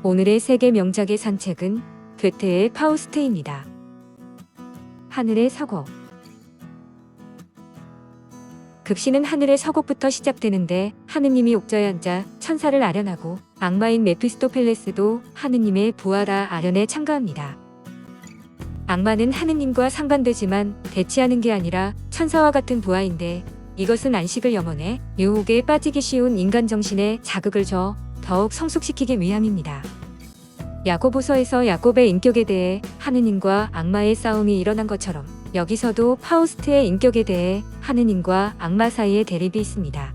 오늘의 세계 명작의 산책은 괴테의 파우스트입니다. 하늘의 서곡. 급시는 하늘의 서곡부터 시작되는데 하느님이 옥저에 앉아 천사를 아련하고 악마인 메피스토펠레스도 하느님의 부하라 아련에 참가합니다. 악마는 하느님과 상반되지만 대치하는 게 아니라 천사와 같은 부하인데 이것은 안식을 염원해 유혹에 빠지기 쉬운 인간 정신에 자극을 줘 더욱 성숙시키기 위함입니다. 야고보서에서 야곱의 인격에 대해 하느님과 악마의 싸움이 일어난 것처럼 여기서도 파우스트의 인격에 대해 하느님과 악마 사이의 대립이 있습니다.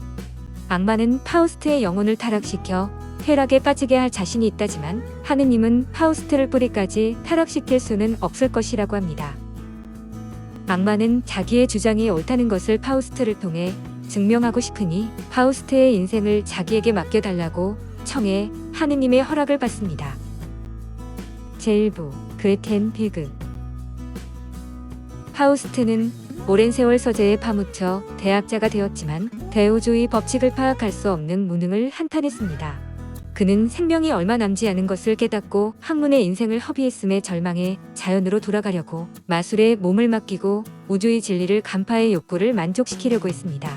악마는 파우스트의 영혼을 타락시켜 쾌락에 빠지게 할 자신이 있다지만 하느님은 파우스트를 뿌리까지 타락시킬 수는 없을 것이라고 합니다. 악마는 자기의 주장이 옳다는 것을 파우스트를 통해 증명하고 싶으니 파우스트의 인생을 자기에게 맡겨달라고 청해 하느님의 허락을 받습니다. 제1부 괴텐 비그. 파우스트는 오랜 세월 서재에 파묻혀 대학자가 되었지만 대우주의 법칙을 파악할 수 없는 무능을 한탄했습니다. 그는 생명이 얼마 남지 않은 것을 깨닫고 학문의 인생을 허비했음에 절망해 자연으로 돌아가려고 마술에 몸을 맡기고 우주의 진리를 간파의 욕구를 만족시키려고 했습니다.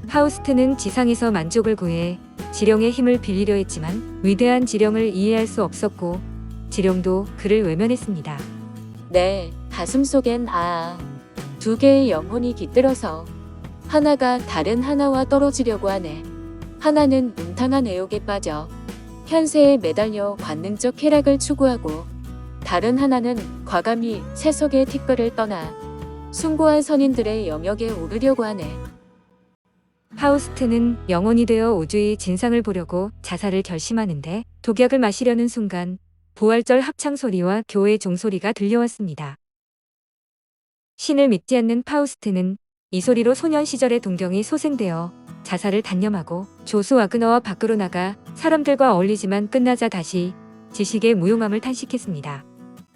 파우스트는 지상에서 만족을 구해 지령의 힘을 빌리려 했지만 위대한 지령을 이해할 수 없었고 지령도 그를 외면했습니다. 내 가슴속엔 두 개의 영혼이 깃들어서 하나가 다른 하나와 떨어지려고 하네. 하나는 음탕한 애욕에 빠져 현세에 매달려 관능적 쾌락을 추구하고 다른 하나는 과감히 세속의 티끌을 떠나 숭고한 선인들의 영역에 오르려고 하네. 파우스트는 영혼이 되어 우주의 진상을 보려고 자살을 결심하는데 독약을 마시려는 순간 부활절 합창 소리와 교회 종소리가 들려왔습니다. 신을 믿지 않는 파우스트는 이 소리로 소년 시절의 동경이 소생되어 자살을 단념하고 조수 와그너와 밖으로 나가 사람들과 어울리지만 끝나자 다시 지식의 무용함을 탄식했습니다.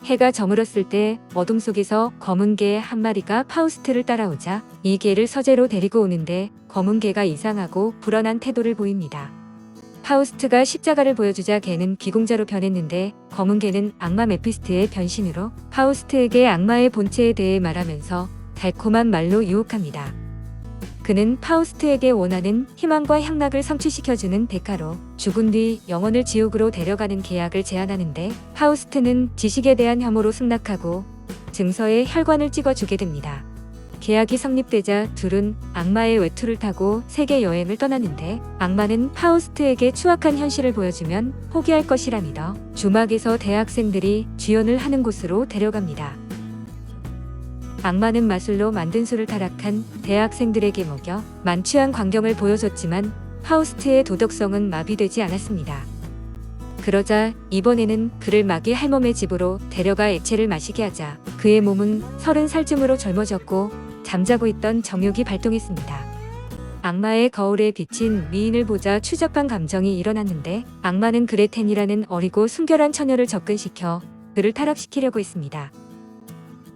해가 저물었을 때 어둠 속에서 검은 개 한 마리가 파우스트를 따라오자 이 개를 서재로 데리고 오는데 검은 개가 이상하고 불안한 태도를 보입니다. 파우스트가 십자가를 보여주자 개는 귀공자로 변했는데 검은 개는 악마 메피스트의 변신으로 파우스트에게 악마의 본체에 대해 말하면서 달콤한 말로 유혹합니다. 그는 파우스트에게 원하는 희망과 향락을 성취시켜주는 대가로 죽은 뒤 영혼을 지옥으로 데려가는 계약을 제안하는데 파우스트는 지식에 대한 혐오로 승낙하고 증서에 혈관을 찍어주게 됩니다. 계약이 성립되자 둘은 악마의 외투를 타고 세계 여행을 떠났는데 악마는 파우스트에게 추악한 현실을 보여주면 포기할 것이라 믿어 주막에서 대학생들이 쥐연을 하는 곳으로 데려갑니다. 악마는 마술로 만든 술을 타락한 대학생들에게 먹여 만취한 광경을 보여줬지만 파우스트의 도덕성은 마비되지 않았습니다. 그러자 이번에는 그를 마귀 할멈의 집으로 데려가 액체를 마시게 하자 그의 몸은 30살쯤으로 젊어졌고 잠자고 있던 정욕이 발동했습니다. 악마의 거울에 비친 미인을 보자 추잡한 감정이 일어났는데 악마는 그레텐이라는 어리고 순결한 처녀를 접근시켜 그를 타락시키려고 했습니다.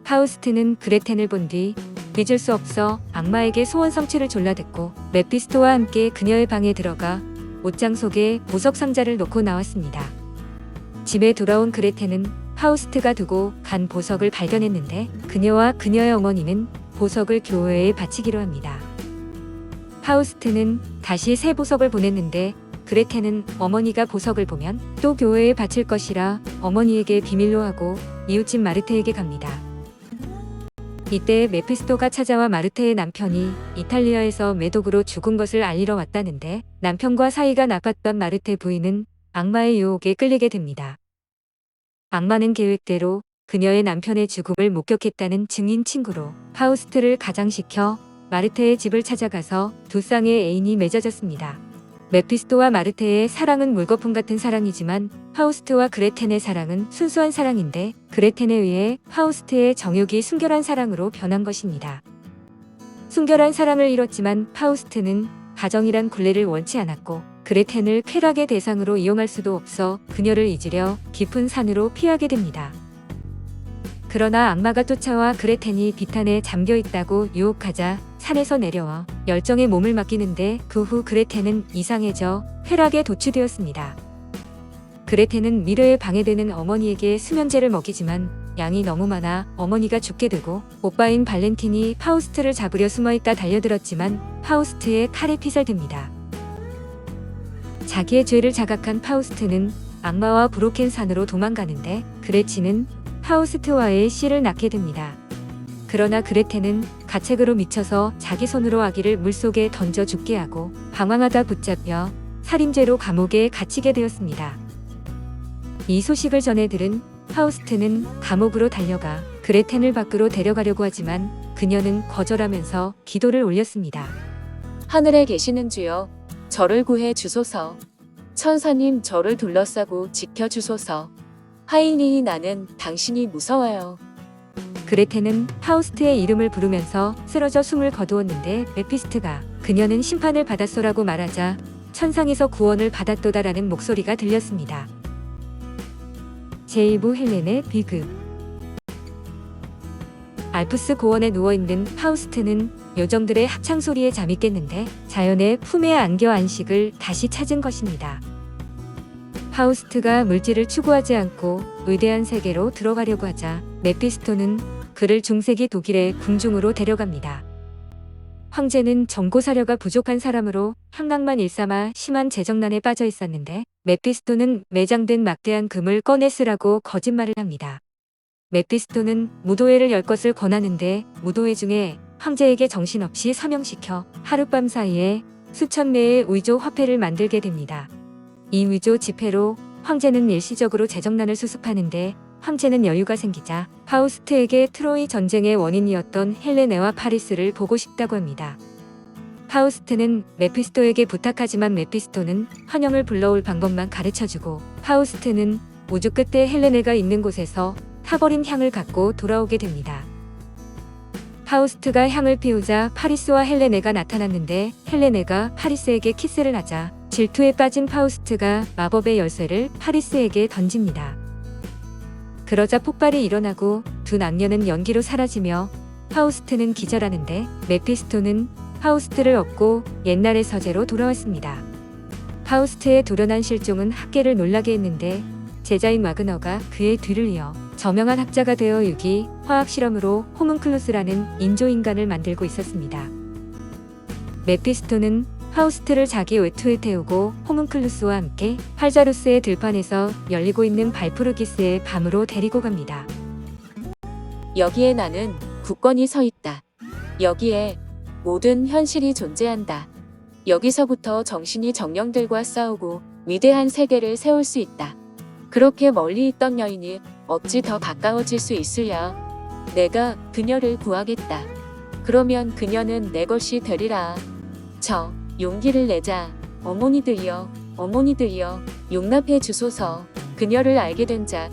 파우스트는 그레텐을 본 뒤 잊을 수 없어 악마에게 소원 성취를 졸라댔고 메피스토와 함께 그녀의 방에 들어가 옷장 속에 보석 상자를 놓고 나왔습니다. 집에 돌아온 그레텐은 파우스트가 두고 간 보석을 발견했는데 그녀와 그녀의 어머니는 보석을 교회에 바치기로 합니다. 파우스트는 다시 새 보석을 보냈는데 그레텐은 어머니가 보석을 보면 또 교회에 바칠 것이라 어머니에게 비밀로 하고 이웃집 마르테에게 갑니다. 이때 메피스토가 찾아와 마르테의 남편이 이탈리아에서 매독으로 죽은 것을 알리러 왔다는데 남편과 사이가 나빴던 마르테 부인은 악마의 유혹에 끌리게 됩니다. 악마는 계획대로 그녀의 남편의 죽음을 목격했다는 증인 친구로 파우스트를 가장시켜 마르테의 집을 찾아가서 두 쌍의 애인이 맺어졌습니다. 메피스토와 마르테의 사랑은 물거품 같은 사랑이지만 파우스트와 그레텐의 사랑은 순수한 사랑인데 그레텐에 의해 파우스트의 정욕이 순결한 사랑으로 변한 것입니다. 순결한 사랑을 잃었지만 파우스트는 가정이란 굴레를 원치 않았고 그레텐을 쾌락의 대상으로 이용할 수도 없어 그녀를 잊으려 깊은 산으로 피하게 됩니다. 그러나 악마가 쫓아와 그레텐이 비탄에 잠겨 있다고 유혹하자 산에서 내려와 열정에 몸을 맡기는데 그 후 그레텐은 이상해져 쾌락에 도취되었습니다. 그레테는 미래에 방해되는 어머니에게 수면제를 먹이지만 양이 너무 많아 어머니가 죽게 되고 오빠인 발렌틴이 파우스트를 잡으려 숨어있다 달려들었지만 파우스트의 칼에 피살됩니다. 자기의 죄를 자각한 파우스트는 악마와 브로켄 산으로 도망가는데 그레치는 파우스트와의 씨를 낳게 됩니다. 그러나 그레테는 가책으로 미쳐서 자기 손으로 아기를 물속에 던져 죽게 하고 방황하다 붙잡혀 살인죄로 감옥에 갇히게 되었습니다. 이 소식을 전해 들은 파우스트는 감옥으로 달려가 그레텐을 밖으로 데려가려고 하지만 그녀는 거절하면서 기도를 올렸습니다. 하늘에 계시는 주여, 저를 구해 주소서. 천사님, 저를 둘러싸고 지켜 주소서. 하인이 나는 당신이 무서워요. 그레텐은 파우스트의 이름을 부르면서 쓰러져 숨을 거두었는데 메피스트가 그녀는 심판을 받았소라고 말하자 천상에서 구원을 받았도다라는 목소리가 들렸습니다. 제2부 헬렌의 비극. 알프스 고원에 누워있는 파우스트는 요정들의 합창 소리에 잠이 깼는데 자연의 품에 안겨 안식을 다시 찾은 것입니다. 파우스트가 물질을 추구하지 않고 위대한 세계로 들어가려고 하자 메피스토는 그를 중세기 독일의 궁중으로 데려갑니다. 황제는 정고사료가 부족한 사람으로 향락만 일삼아 심한 재정난에 빠져 있었는데 메피스토는 매장된 막대한 금을 꺼내 쓰라고 거짓말을 합니다. 메피스토는 무도회를 열 것을 권하는데 무도회 중에 황제에게 정신없이 사명시켜 하룻밤 사이에 수천 매의 위조 화폐를 만들게 됩니다. 이 위조 지폐로 황제는 일시적으로 재정난을 수습하는데 황제는 여유가 생기자 파우스트에게 트로이 전쟁의 원인이었던 헬레네와 파리스를 보고 싶다고 합니다. 파우스트는 메피스토에게 부탁하지만 메피스토는 환영을 불러올 방법만 가르쳐주고 파우스트는 우주 끝에 헬레네가 있는 곳에서 타버린 향을 갖고 돌아오게 됩니다. 파우스트가 향을 피우자 파리스와 헬레네가 나타났는데 헬레네가 파리스에게 키스를 하자 질투에 빠진 파우스트가 마법의 열쇠를 파리스에게 던집니다. 그러자 폭발이 일어나고 두 남녀는 연기로 사라지며 파우스트는 기절하는데 메피스토는 파우스트를 업고 옛날의 서재로 돌아왔습니다. 파우스트의 돌연한 실종은 학계를 놀라게 했는데 제자인 와그너가 그의 뒤를 이어 저명한 학자가 되어 유기, 화학 실험으로 호문클루스라는 인조인간을 만들고 있었습니다. 메피스토는 파우스트를 자기 외투에 태우고 호문클루스와 함께 팔자루스의 들판에서 열리고 있는 발푸르기스의 밤으로 데리고 갑니다. 여기에 나는 굳건히 서 있다. 여기에 모든 현실이 존재한다. 여기서부터 정신이 정령들과 싸우고 위대한 세계를 세울 수 있다. 그렇게 멀리 있던 여인이 어찌 더 가까워질 수 있으랴. 내가 그녀를 구하겠다. 그러면 그녀는 내 것이 되리라. 저 용기를 내자. 어머니들이여, 어머니들이여, 용납해 주소서. 그녀를 알게 된 자,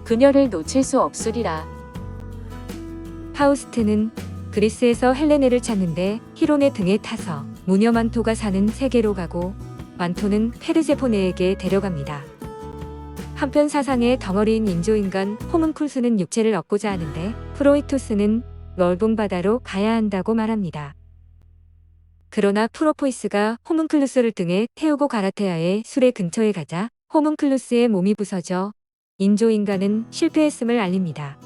그녀를 놓칠 수 없으리라. 파우스트는 그리스에서 헬레네를 찾는데 히론의 등에 타서 무녀 만토가 사는 세계로 가고 만토는 페르세포네에게 데려갑니다. 한편 사상의 덩어리인 인조인간 호문쿨스는 육체를 얻고자 하는데 프로이토스는 넓은 바다로 가야 한다고 말합니다. 그러나 프로포이스가 호문클루스를 등에 태우고 가라테아의 수레 근처에 가자 호문클루스의 몸이 부서져 인조인간은 실패했음을 알립니다.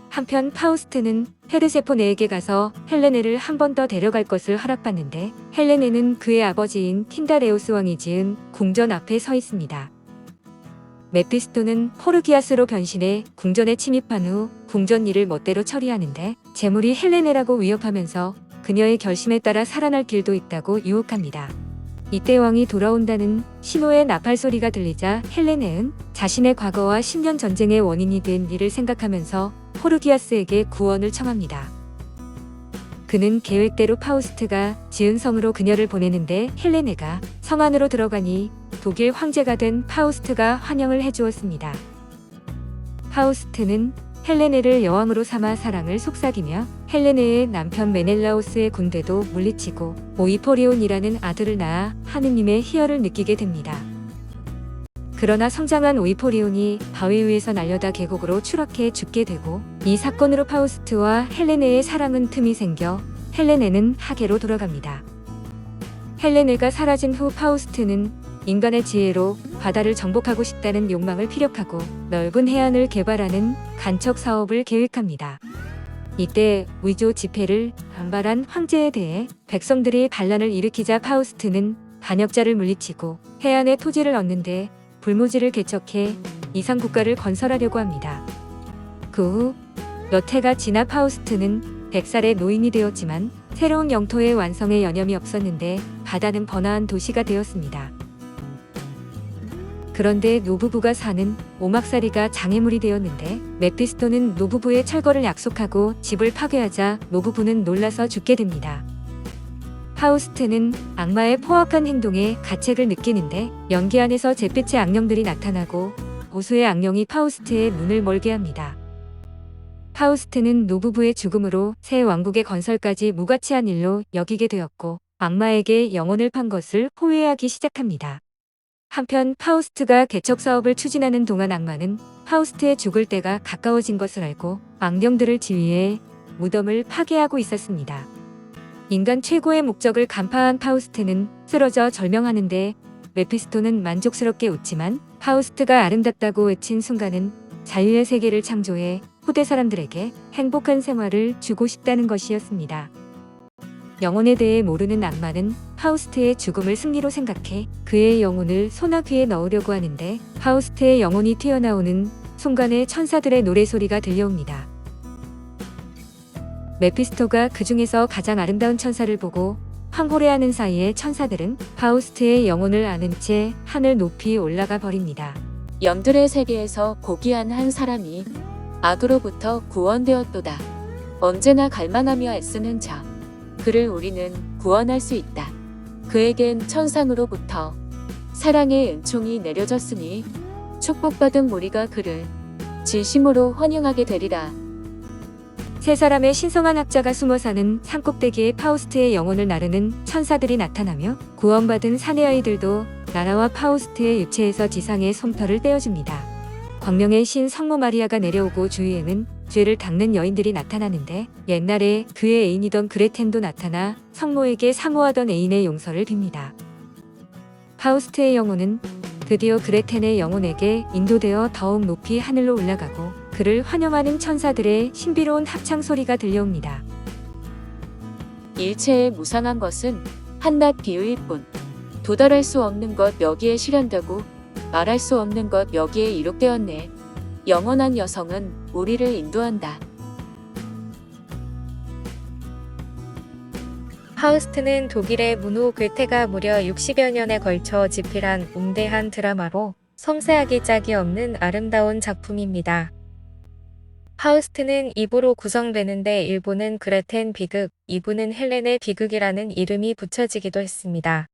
한편 파우스트는 페르세포네에게 가서 헬레네를 한 번 더 데려갈 것을 허락받는데 헬레네는 그의 아버지인 틴다레우스 왕이 지은 궁전 앞에 서 있습니다. 메피스토는 포르기아스로 변신해 궁전에 침입한 후 궁전 일을 멋대로 처리하는데 재물이 헬레네라고 위협하면서 그녀의 결심에 따라 살아날 길도 있다고 유혹합니다. 이때 왕이 돌아온다는 신호의 나팔 소리가 들리자 헬레네는 자신의 과거와 10년 전쟁의 원인이 된 일을 생각하면서 포르기아스에게 구원을 청합니다. 그는 계획대로 파우스트가 지은 성으로 그녀를 보내는데 헬레네가 성 안으로 들어가니 독일 황제가 된 파우스트가 환영을 해주었습니다. 파우스트는 헬레네를 여왕으로 삼아 사랑을 속삭이며 헬레네의 남편 메넬라오스의 군대도 물리치고 오이포리온이라는 아들을 낳아 하느님의 희열을 느끼게 됩니다. 그러나 성장한 오이포리온이 바위 위에서 날려다 계곡으로 추락해 죽게 되고 이 사건으로 파우스트와 헬레네의 사랑은 틈이 생겨 헬레네는 하계로 돌아갑니다. 헬레네가 사라진 후 파우스트는 인간의 지혜로 바다를 정복하고 싶다는 욕망을 피력하고 넓은 해안을 개발하는 간척 사업을 계획합니다. 이때 위조 지폐를 반발한 황제에 대해 백성들이 반란을 일으키자 파우스트는 반역자를 물리치고 해안의 토지를 얻는데 불모지를 개척해 이상 국가를 건설하려고 합니다. 그 후 몇 해가 지나 파우스트는 100살의 노인이 되었지만 새로운 영토의 완성에 여념이 없었는데 바다는 번화한 도시가 되었습니다. 그런데 노부부가 사는 오막살이가 장애물이 되었는데 메피스토는 노부부의 철거를 약속하고 집을 파괴하자 노부부는 놀라서 죽게 됩니다. 파우스트는 악마의 포악한 행동에 가책을 느끼는데 연기 안에서 잿빛의 악령들이 나타나고 보수의 악령이 파우스트의 눈을 멀게 합니다. 파우스트는 노부부의 죽음으로 새 왕국의 건설까지 무가치한 일로 여기게 되었고 악마에게 영혼을 판 것을 후회하기 시작합니다. 한편 파우스트가 개척 사업을 추진하는 동안 악마는 파우스트의 죽을 때가 가까워진 것을 알고 악령들을 지휘해 무덤을 파괴하고 있었습니다. 인간 최고의 목적을 간파한 파우스트는 쓰러져 절명하는데 메피스토는 만족스럽게 웃지만 파우스트가 아름답다고 외친 순간은 자유의 세계를 창조해 후대 사람들에게 행복한 생활을 주고 싶다는 것이었습니다. 영혼에 대해 모르는 악마는 파우스트의 죽음을 승리로 생각해 그의 영혼을 소나귀에 넣으려고 하는데 파우스트의 영혼이 튀어나오는 순간에 천사들의 노래소리가 들려옵니다. 메피스토가 그 중에서 가장 아름다운 천사를 보고 황홀해하는 사이에 천사들은 파우스트의 영혼을 안은 채 하늘 높이 올라가 버립니다. 영들의 세계에서 고귀한 한 사람이 악으로부터 구원되었도다. 언제나 갈망하며 애쓰는 자, 그를 우리는 구원할 수 있다. 그에겐 천상으로부터 사랑의 은총이 내려졌으니 축복받은 무리가 그를 진심으로 환영하게 되리라. 세 사람의 신성한 학자가 숨어 사는 산꼭대기에 파우스트의 영혼을 나르는 천사들이 나타나며 구원받은 사내 아이들도 나라와 파우스트의 유체에서 지상의 솜털을 떼어줍니다. 광명의 신 성모 마리아가 내려오고 주위에는 죄를 닦는 여인들이 나타나는데 옛날에 그의 애인이던 그레텐도 나타나 성모에게 사모하던 애인의 용서를 빕니다. 파우스트의 영혼은 드디어 그레텐의 영혼에게 인도되어 더욱 높이 하늘로 올라가고 그를 환영하는 천사들의 신비로운 합창 소리가 들려옵니다. 일체의 무상한 것은 한낱 비유일 뿐 도달할 수 없는 것 여기에 실현되고 말할 수 없는 것 여기에 이룩되었네. 영원한 여성은 우리를 인도한다. 파우스트는 독일의 문호 괴테가 무려 60여 년에 걸쳐 집필한 웅대한 드라마로 섬세하기 짝이 없는 아름다운 작품입니다. 파우스트는 2부로 구성되는데 1부는 그레텐 비극, 2부는 헬렌의 비극이라는 이름이 붙여지기도 했습니다.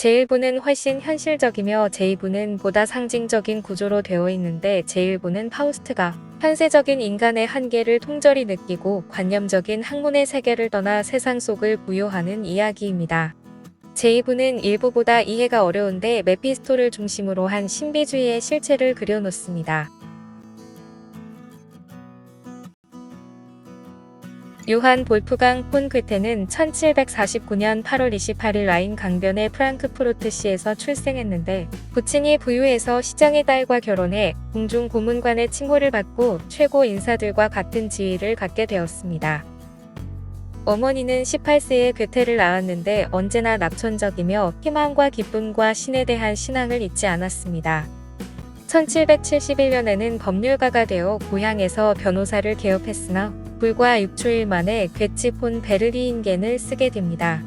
제1부는 훨씬 현실적이며 제2부는 보다 상징적인 구조로 되어 있는데 제1부는 파우스트가 현세적인 인간의 한계를 통절히 느끼고 관념적인 학문의 세계를 떠나 세상 속을 부요하는 이야기입니다. 제2부는 1부보다 이해가 어려운데 메피스토를 중심으로 한 신비주의의 실체를 그려놓습니다. 요한 볼프강 폰 괴테는 1749년 8월 28일 라인 강변의 프랑크푸르트시에서 출생했는데 부친이 부유해서 시장의 딸과 결혼해 궁중 고문관의 칭호를 받고 최고 인사들과 같은 지위를 갖게 되었습니다. 어머니는 18세에 괴테를 낳았는데 언제나 낙천적이며 희망과 기쁨과 신에 대한 신앙을 잊지 않았습니다. 1771년에는 법률가가 되어 고향에서 변호사를 개업했으나 불과 6초일 만에 괴치 폰 베르리인겐을 쓰게 됩니다.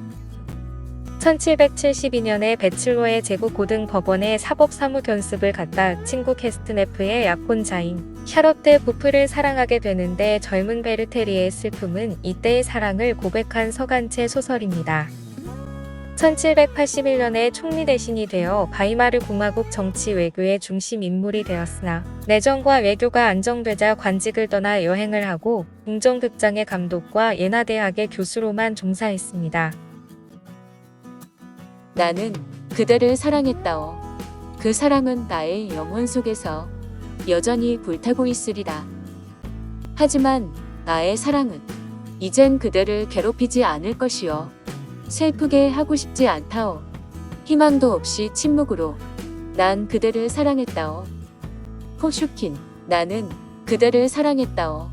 1772년에 베칠로의 제국 고등법원에 사법사무 견습을 갔다 친구 캐스트네프의 약혼자인 샤롯테 부프를 사랑하게 되는데 젊은 베르테리의 슬픔은 이때의 사랑을 고백한 서간체 소설입니다. 1781년에 총리 대신이 되어 바이마르 공화국 정치 외교의 중심 인물이 되었으나 내정과 외교가 안정되자 관직을 떠나 여행을 하고 궁정극장의 감독과 예나대학의 교수로만 종사했습니다. 나는 그대를 사랑했다오. 그 사랑은 나의 영혼 속에서 여전히 불타고 있으리라. 하지만 나의 사랑은 이젠 그대를 괴롭히지 않을 것이요. 슬프게 하고 싶지 않다오. 희망도 없이 침묵으로 난 그대를 사랑했다오. 포슈킨, 나는 그대를 사랑했다오.